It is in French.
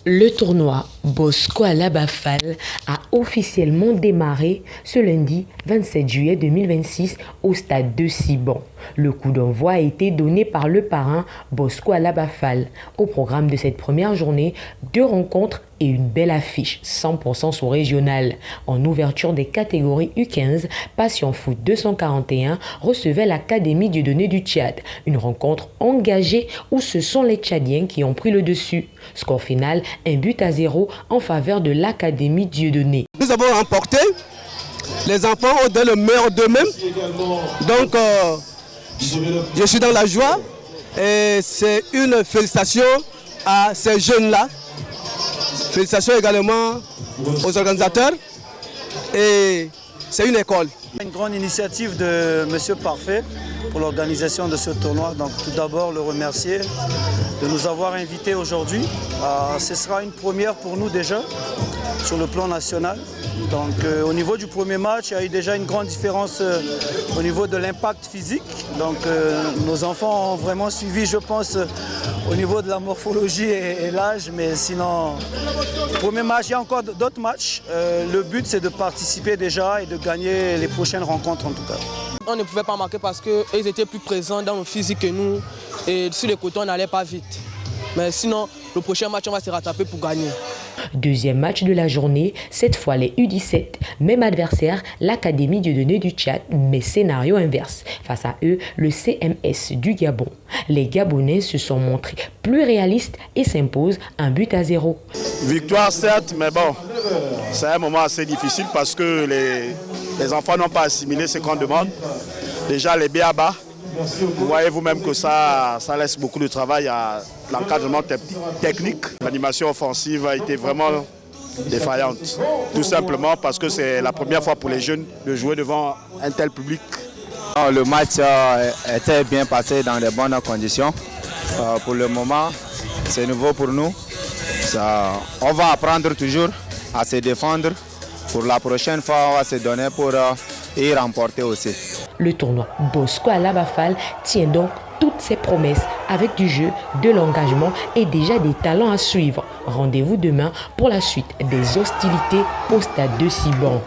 Le tournoi Bosco Alaba-Fall a officiellement démarré ce lundi 27 juillet 2026 au stade de Siban. Le coup d'envoi a été donné par le parrain Bosco Alaba-Fall. Au programme de cette première journée, 2 rencontres et une belle affiche 100% sous-régionale. En ouverture des catégories U15, Passion Foot 241 recevait l'Académie Dieudonné du Tchad. Une rencontre engagée où ce sont les Tchadiens qui ont pris le dessus. Score final, 1-0 en faveur de l'Académie Dieudonné. Nous avons remporté. Les enfants ont donné le meilleur d'eux-mêmes. Donc, je suis dans la joie. Et c'est une félicitation à ces jeunes-là. Félicitations également aux organisateurs. Et c'est une école. Une grande initiative de M. Parfait pour l'organisation de ce tournoi. Donc tout d'abord le remercier de nous avoir invités aujourd'hui. Ce sera une première pour nous déjà sur le plan national. Donc au niveau du premier match, il y a eu déjà une grande différence au niveau de l'impact physique. Donc nos enfants ont vraiment suivi, je pense, au niveau de la morphologie et l'âge. Mais sinon, premier match, il y a encore d'autres matchs. Le but, c'est de participer déjà et de gagner les prochaines rencontres en tout cas. On ne pouvait pas marquer parce qu'ils étaient plus présents dans le physique que nous. Et sur les côtés, on n'allait pas vite. Mais sinon, le prochain match, on va se rattraper pour gagner. Deuxième match de la journée, cette fois les U17. Même adversaire, l'Académie Dieudonné du Tchad, mais scénario inverse. Face à eux, le CMS du Gabon. Les Gabonais se sont montrés plus réalistes et s'imposent 1-0. Victoire certes, mais bon, c'est un moment assez difficile parce que les enfants n'ont pas assimilé ce qu'on demande. Déjà les B.A.B.A. Vous voyez vous-même que ça laisse beaucoup de travail à l'encadrement technique. L'animation offensive a été vraiment défaillante. Tout simplement parce que c'est la première fois pour les jeunes de jouer devant un tel public. Le match était bien passé dans de bonnes conditions. Pour le moment, c'est nouveau pour nous. On va apprendre toujours à se défendre. Pour la prochaine fois, on va se donner pour y remporter aussi. Le tournoi Bosco Alaba-Fall tient donc toutes ses promesses avec du jeu, de l'engagement et déjà des talents à suivre. Rendez-vous demain pour la suite des hostilités au stade de Siban.